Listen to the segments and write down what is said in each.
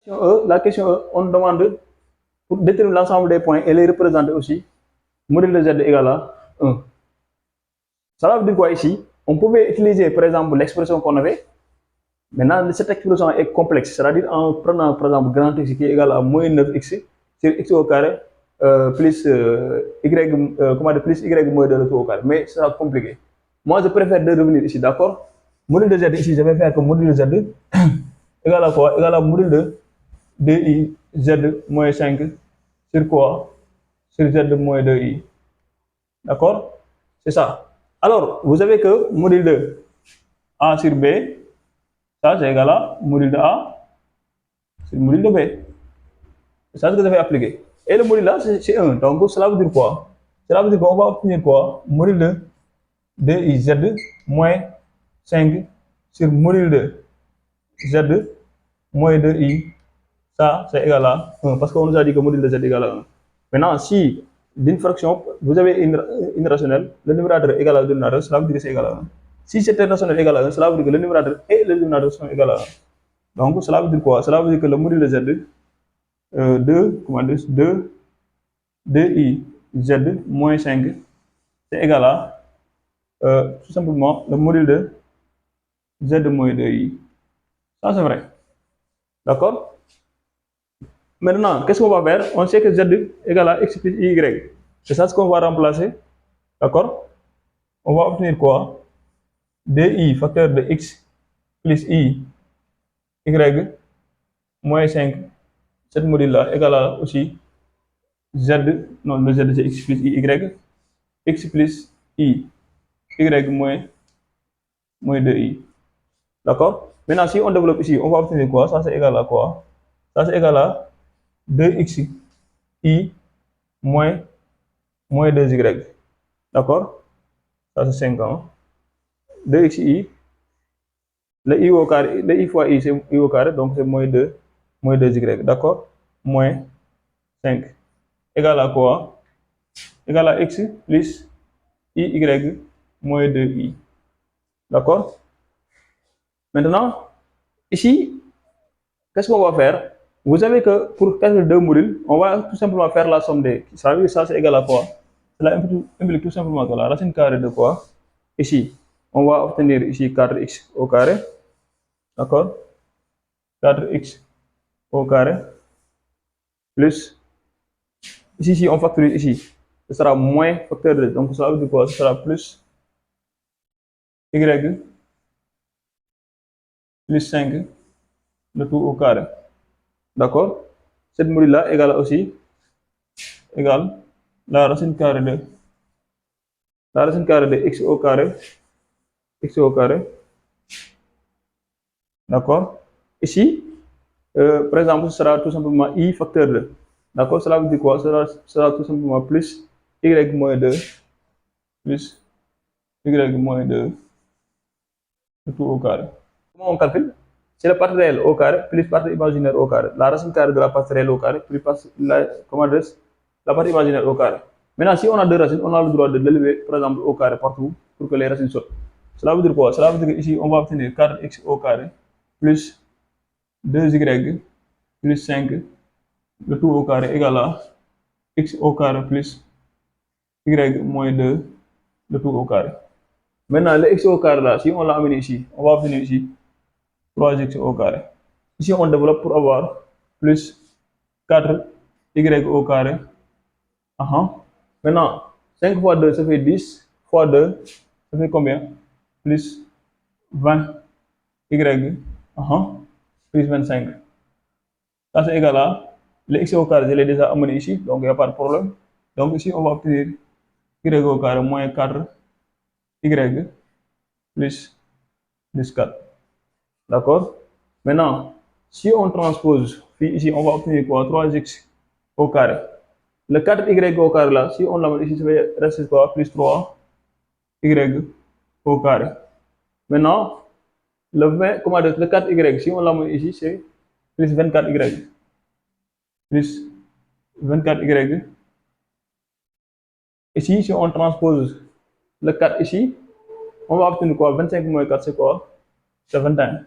La question E, on demande pour déterminer l'ensemble des points et les représenter aussi. Module de Z égale à 1. Ça veut dire quoi ici? On pouvait utiliser par exemple l'expression qu'on avait. Maintenant, cette expression est complexe, c'est-à-dire en prenant par exemple grand X qui est égal à moins 9x sur x au carré plus y, comment dire, plus y moins 2 le tout au carré. Mais c'est compliqué. Moi, je préfère de revenir ici, d'accord? Module de Z ici, je vais faire que module de Z égal à quoi? Égal à module de DI Z moins 5 sur quoi? Sur Z moins 2i. D'accord? C'est ça. Alors, vous avez que module de A sur B, ça c'est égal à module de A sur module de B. C'est ça que vous avez appliqué. Et le module là, c'est 1. Donc, cela veut dire quoi? Cela veut dire qu'on va obtenir quoi? Module de DIZ moins 5 sur module de Z moins 2i. Ça, c'est égal à 1. Parce qu'on nous a dit que module de Z est égal à 1. Maintenant, si d'une fraction, vous avez une rationnelle, le numérateur est égal à le dénominateur, cela veut dire que c'est égal à 1. Si cette rationnelle est égal à 1, cela veut dire que le numérateur et le dénominateur sont égal à 1. Donc, cela veut dire quoi? Cela veut dire que le module de Z, 2i Z moins 5, c'est égal à tout simplement le module de Z moins 2i. Ça, c'est vrai. D'accord? Maintenant, qu'est-ce qu'on va faire? On sait que Z est égal à x plus y. C'est ça ce qu'on va remplacer. D'accord? On va obtenir quoi? DI facteur de x plus y moins 5. Cette module-là égale à aussi Z, non, le Z c'est x plus y, x plus y moins 2i. D'accord? Maintenant, si on développe ici, on va obtenir quoi? Ça c'est égal à quoi? Ça c'est égal à 2x i moins 2y. D'accord? Ça c'est 5 ans. 2xi, le i au carré, le i fois i c'est i au carré, donc c'est moins 2y. D'accord? Moins 5. Égal à quoi? Égal à x plus y moins 2i. D'accord? Maintenant, ici, qu'est-ce qu'on va faire? Vous savez que pour calculer deux modules, on va tout simplement faire la somme des. Ça veut dire que ça c'est égal à quoi? Cela implique tout simplement que la racine carrée de quoi? Ici, on va obtenir ici 4x au carré. D'accord? 4x au carré plus. Ici, on factorise ici. Ce sera moins facteur de. Donc, ça veut dire quoi? Ce sera plus y plus 5, le tout au carré. D'accord? Cette module-là égale aussi égale la racine carrée de x au carré, d'accord? Ici, par exemple, ce sera tout simplement i facteur 2. D'accord? Cela veut dire quoi? Cela sera tout simplement plus y moins 2 plus y moins 2 tout au carré. Comment on calcule? C'est la partie réelle au carré plus partie imaginaire au carré. La racine carrée de la partie réelle au carré plus la partie imaginaire au carré. Maintenant, si on a deux racines, on a le droit de l'élever, par exemple, au carré partout pour que les racines sortent. Cela veut dire quoi? Cela veut dire qu'ici, on va obtenir 4x au carré plus 2y plus 5, le tout au carré égale à x au carré plus y moins 2, le tout au carré. Maintenant, le x au carré là, si on l'amène ici, on va obtenir ici 3x au carré. Ici, on développe pour avoir plus 4y au carré. Maintenant, 5 fois 2, ça fait 10, fois 2, ça fait combien? Plus 20y, plus 25. Ça, c'est égal à, le x au carré, je l'ai déjà amené ici, donc il n'y a pas de problème. Donc ici, on va obtenir y au carré moins 4y plus 4. D'accord? Maintenant, si on transpose, ici, on va obtenir quoi? 3x au carré. Le 4y au carré là, si on l'amène ici, ça va rester quoi? Plus 3y au carré. Maintenant, le 4y, si on l'amène ici, c'est plus 24y. Plus 24y. Ici, si on transpose le 4 ici, on va obtenir quoi? 25 moins 4, c'est quoi? C'est 21.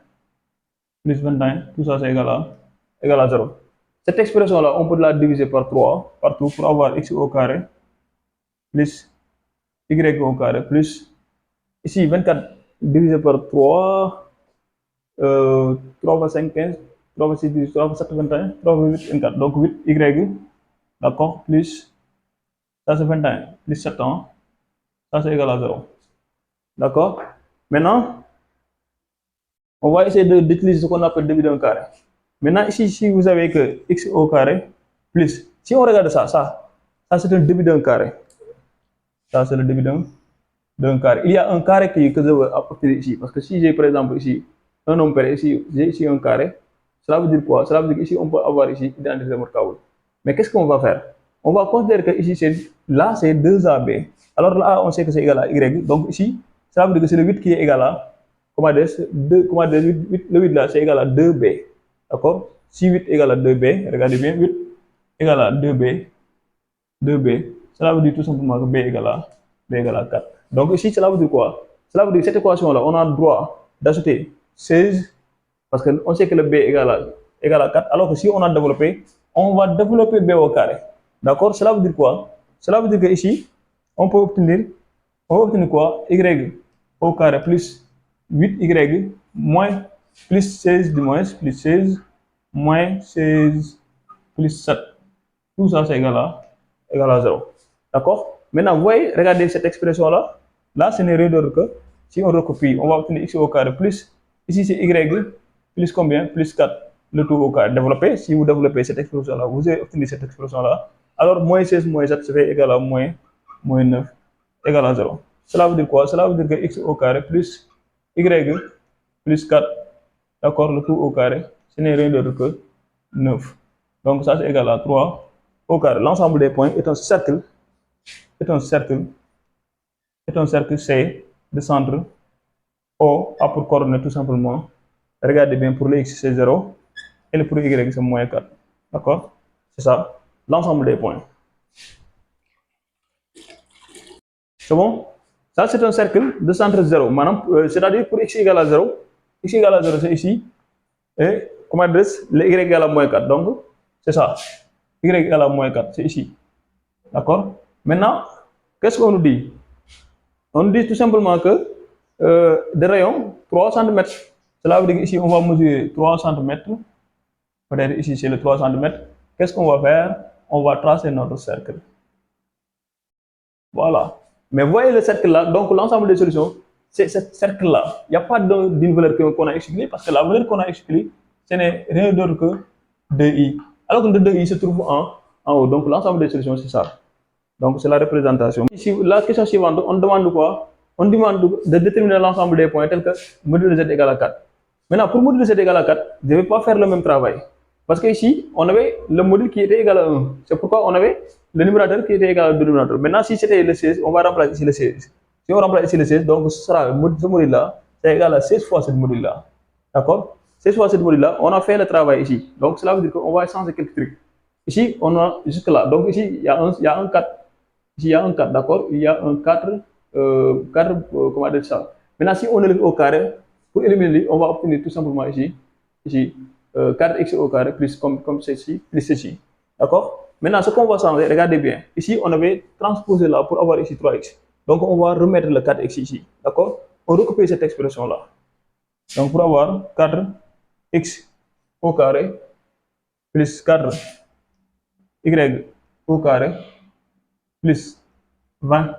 Plus 21, tout ça c'est égal à égale à 0. Cette expression-là, on peut la diviser par 3 partout pour avoir x au carré plus y au carré plus, ici 24 divisé par 3, 3 fois 5, 15, 3 fois 6, 18, 3 fois 7, 21, 3 fois 8, 24. Donc 8 y, d'accord, plus, ça c'est 21, plus 7 ans, ça c'est égal à 0. D'accord. Maintenant, on va essayer d'utiliser ce qu'on appelle début d'un carré. Maintenant, ici, si vous avez que x au carré plus, si on regarde ça c'est un début d'un carré. Ça c'est le début d'un carré. Il y a un carré que je veux apporter ici. Parce que si j'ai par exemple ici un nombre pair, ici j'ai ici un carré, cela veut dire quoi? Cela veut dire qu'ici on peut avoir ici identité remarquable. Mais qu'est-ce qu'on va faire? On va considérer que ici là c'est 2AB. Alors là on sait que c'est égal à Y. Donc ici, ça veut dire que c'est le 8 qui est égal à, comment dire, 2, le 8 là c'est égal à 2B. D'accord? Si 8 égale à 2B, regardez bien, 8 égale à 2B, 2B, cela veut dire tout simplement que B égale à 4. Donc ici, cela veut dire quoi? Cela veut dire que cette équation-là, on a le droit d'ajouter 16, parce qu'on sait que le B égale à 4, alors que si on a développé, on va développer B au carré. D'accord? Cela veut dire quoi? Cela veut dire que ici, on peut obtenir quoi? Y au carré plus 8Y moins plus 16 du moins, plus 16 moins 16 plus 7. Tout ça, c'est égal à 0. D'accord? Maintenant, vous voyez, regardez cette expression-là. Là, ce n'est rien d'autre que, si on recopie, on va obtenir x au carré plus, ici c'est y, plus combien? Plus 4, le tout au carré. Développé, si vous développez cette expression-là, vous allez obtenir cette expression-là. Alors, moins 16 moins 7, ça fait égal à moins 9, égal à 0. Cela veut dire quoi? Cela veut dire que x au carré plus y plus 4, d'accord, le tout au carré, ce n'est rien d'autre que 9. Donc, ça c'est égal à 3 au carré. L'ensemble des points est un cercle, est un cercle, est un cercle C de centre O a pour coordonnée tout simplement. Regardez bien, pour le x c'est 0 et pour y c'est moins 4. D'accord? C'est ça, l'ensemble des points. C'est bon? Ça c'est un cercle de centre 0. C'est-à-dire pour x égale à 0, x égale à 0 c'est ici, et comment dire, le y égale à moins 4. Donc, c'est ça. Y égale à moins 4, c'est ici. D'accord? Maintenant, qu'est-ce qu'on nous dit? On nous dit tout simplement que des rayons 3 cm. Cela veut dire qu'ici, on va mesurer 3 cm. Peut-être ici, c'est le 3 cm. Qu'est-ce qu'on va faire? On va tracer notre cercle. Voilà. Mais voyez le cercle là, donc l'ensemble des solutions, c'est ce cercle là. Il n'y a pas d'une valeur qu'on a exclue, parce que la valeur qu'on a exclue, ce n'est rien d'autre que 2i. Alors que le 2i se trouve en haut. Donc l'ensemble des solutions, c'est ça. Donc c'est la représentation. Ici, la question suivante, on demande quoi? On demande de déterminer l'ensemble des points tels que module z égale à 4. Maintenant, pour module z égale à 4, je ne vais pas faire le même travail. Parce qu'ici, on avait le module qui était égal à 1. C'est pourquoi on avait le numérateur qui était égal au dénominateur. Maintenant, si c'était le 16, on va remplacer ici le 16. Si on remplace ici le 16, donc ce sera ce module-là, c'est égal à 16 fois ce module-là. D'accord? 16 fois ce module-là, on a fait le travail ici. Donc cela veut dire qu'on va changer quelques trucs. Ici, on a jusque là. Donc ici, il y a un 4. Ici, il y a un 4, d'accord? Il y a un 4, comment dire ça? Maintenant, si on élève au carré, pour éliminer, on va obtenir tout simplement ici 4x au carré plus comme ceci, plus ceci. D'accord? Maintenant, ce qu'on va changer, regardez bien. Ici, on avait transposé là pour avoir ici 3x. Donc, on va remettre le 4x ici. D'accord? On recopie cette expression-là. Donc, pour avoir 4x au carré plus 4y au carré plus 20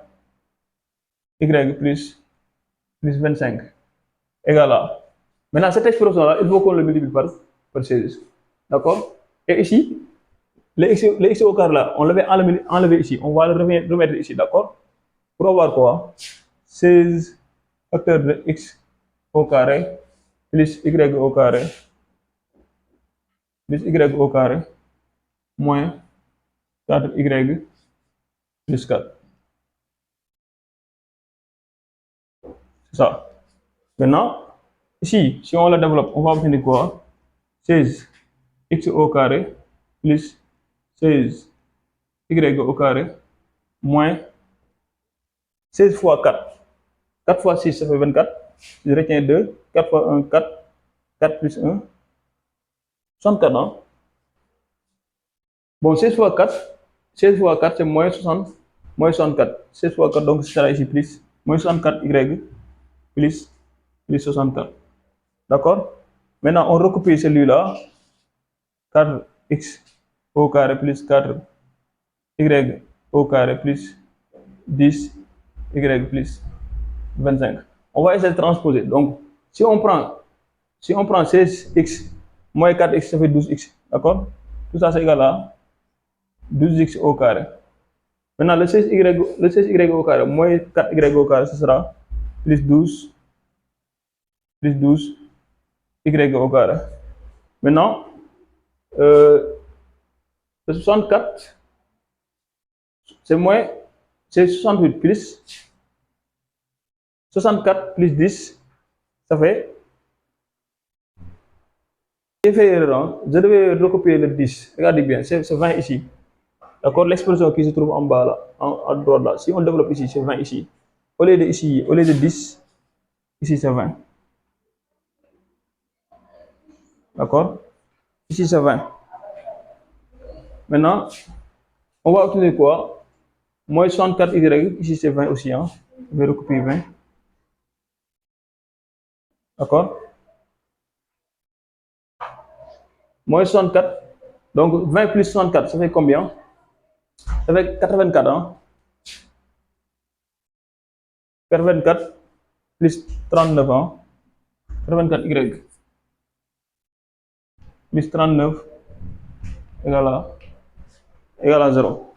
y plus 25 égale à. Maintenant, cette expression-là, il faut qu'on le multiplie par 16. D'accord? Et ici, le x au carré là, on l'avait enlevé ici. On va le remettre ici. D'accord? Pour avoir quoi? 16 facteur de x au carré plus y au carré plus y au carré moins 4y plus 4. C'est ça. Maintenant, ici, si on la développe, on va obtenir quoi? 16 x au carré plus 16 y au carré moins 16 fois 4. 4 fois 6, ça fait 24. Je retiens 2. 4 fois 1, 4. 4 plus 1, 64, non? Bon, 16 fois 4, 16 fois 4 c'est moins 60, moins 64. 16 fois 4, donc ce sera ici plus, moins 64y plus 64. D'accord? Maintenant, on recopie celui-là, 4x au carré plus 4y au carré plus 10y plus 25. On va essayer de transposer. Donc, si on prend 16x moins 4x, ça fait 12x. D'accord? Tout ça, c'est égal à 12x au carré. Maintenant, le 16y au carré moins 4y au carré, ce sera plus 12 y au carré. Maintenant, le 64, c'est 68 plus 64 plus 10, ça fait. J'ai fait erreur, je devais recopier le 10. Regardez bien, c'est 20 ici. D'accord? L'expression qui se trouve en bas là, à droite là. Si on développe ici, c'est 20 ici. Au lieu de ici, au lieu de 10, ici c'est 20. D'accord? Ici c'est 20. Maintenant, on va obtenir quoi? Moins 64y, ici c'est 20 aussi. Hein? Je vais recopier 20. D'accord? Moins 64. Donc 20 plus 64, ça fait combien? Ça fait 84. Hein? 84 plus 39 ans. 84y plus 39 égale à 0.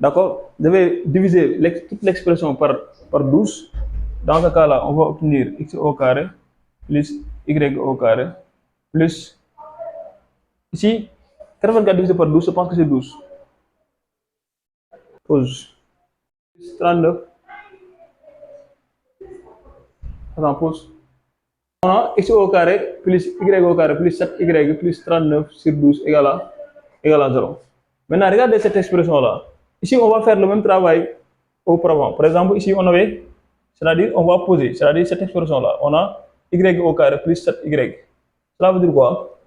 D'accord? Je vais diviser toute l'expression par 12. Dans ce cas-là, on va obtenir x au carré plus y au carré plus. Ici, 84 divisé par 12, je pense que c'est 12. Pause. 39. Attends, pause. On a x au carré plus y au carré plus 7y plus 39 sur 12 égale à 0. Maintenant, regardez cette expression-là. Ici, on va faire le même travail auparavant. Par exemple, ici, on avait, c'est-à-dire, on va poser, c'est-à-dire cette expression-là. On a y au carré plus 7y. Cela veut dire quoi?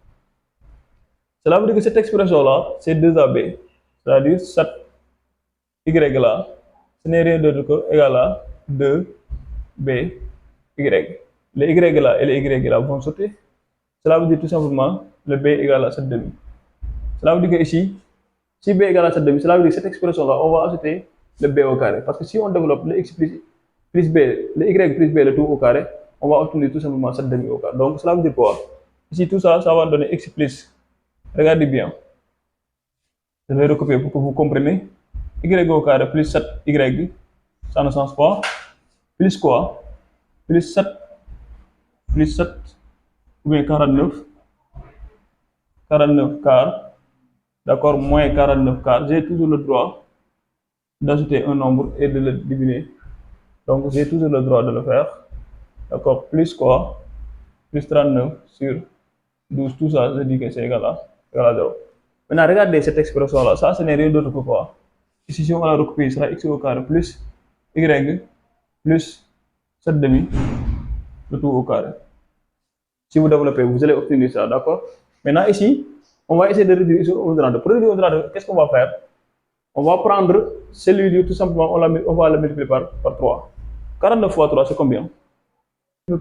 Cela veut dire que cette expression-là, c'est 2ab. C'est-à-dire 7y là, ce n'est rien d'autre que égal à 2by. Les y là et les y là vont sauter. Cela veut dire tout simplement le b égale à 7 demi. Cela veut dire que ici, si b égale à 7 demi, cela veut dire que cette expression-là, on va ajouter le b au carré. Parce que si on développe le x plus b, le y plus b, le tout au carré, on va obtenir tout simplement 7 demi au carré. Donc cela veut dire quoi? Ici, tout ça, ça va donner x plus. Regardez bien. Je vais recopier pour que vous compreniez. Y au carré plus 7y, ça ne change pas. Plus quoi? Plus 7 ou bien 49 quarts, d'accord, moins 49 quarts, j'ai toujours le droit d'ajouter un nombre et de le diminuer. Donc j'ai toujours le droit de le faire. D'accord, plus quoi? Plus 39 sur 12, tout ça, je dis que c'est égal à 0. Maintenant, regardez cette expression-là, ça, ce n'est rien d'autre que quoi? Ici, si on va la recopier, ce sera x au carré plus y plus 7 demi, le tout au carré. Si vous développez, vous allez obtenir ça, d'accord? Maintenant, ici, on va essayer de réduire ici au delà. Pour réduire au delà, qu'est-ce qu'on va faire? On va prendre celui-là, tout simplement, on va le multiplier par 3. 49 fois 3, c'est combien?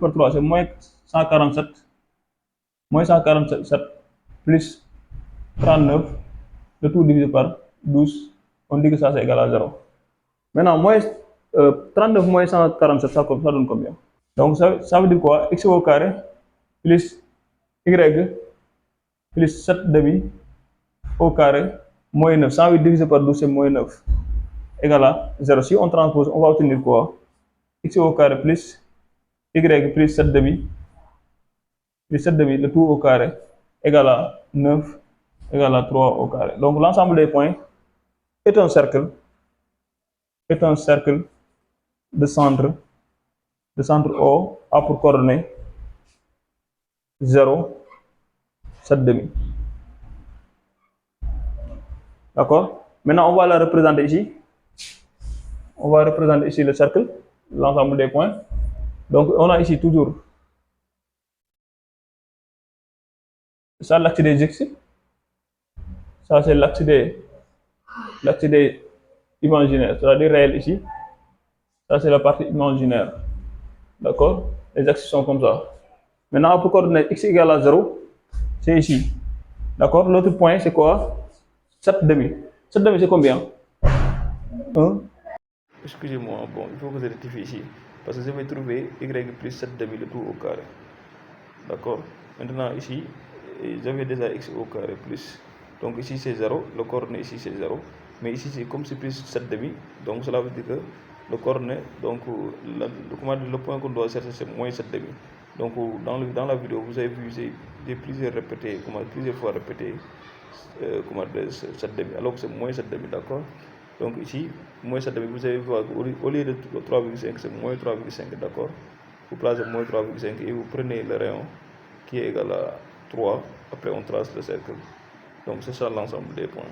Par 3, c'est moins 147. Moins 147 plus 39, le tout divisé par 12. On dit que ça, c'est égal à 0. Maintenant, 39 moins 147, ça donne combien? Donc, ça veut dire quoi? X au carré plus y plus 7 demi au carré moins 9. 108 divisé par 12, c'est moins 9. Égal à 0. Si on transpose, on va obtenir quoi? X au carré plus y plus 7 demi, le tout au carré, égal à 9, égal à 3 au carré. Donc l'ensemble des points est un cercle de centre O a pour coordonnées 0, 7 demi. D'accord? Maintenant, on va la représenter ici. On va représenter ici le cercle, l'ensemble des points. Donc, on a ici toujours ça, l'axe des x. Ça, c'est l'axe des l'axe des imaginaire, c'est-à-dire réel ici. Ça, c'est la partie imaginaire. D'accord? Les axes sont comme ça. Maintenant, pour coordonner x égale à 0, c'est ici. D'accord? L'autre point, c'est quoi? 7 demi. 7 demi, c'est combien? 1. Excusez-moi, bon, il faut que je rectifie ici. Parce que je vais trouver y plus 7 demi le tout au carré. D'accord? Maintenant, ici, j'avais déjà x au carré plus. Donc ici, c'est 0. Le coordonnée ici, c'est 0. Mais ici, c'est comme c'est plus 7 demi. Donc cela veut dire que le coordonnée, donc le point qu'on doit chercher, c'est moins 7 demi. Donc dans la vidéo, vous avez vu, j'ai plusieurs fois répété 7 demi, alors que c'est moins 7 demi, d'accord? Donc ici, moins 7 demi, vous allez voir au lieu de 3,5, c'est moins 3,5, d'accord? Vous placez moins 3,5 et vous prenez le rayon qui est égal à 3, après on trace le cercle. Donc c'est ça l'ensemble des points.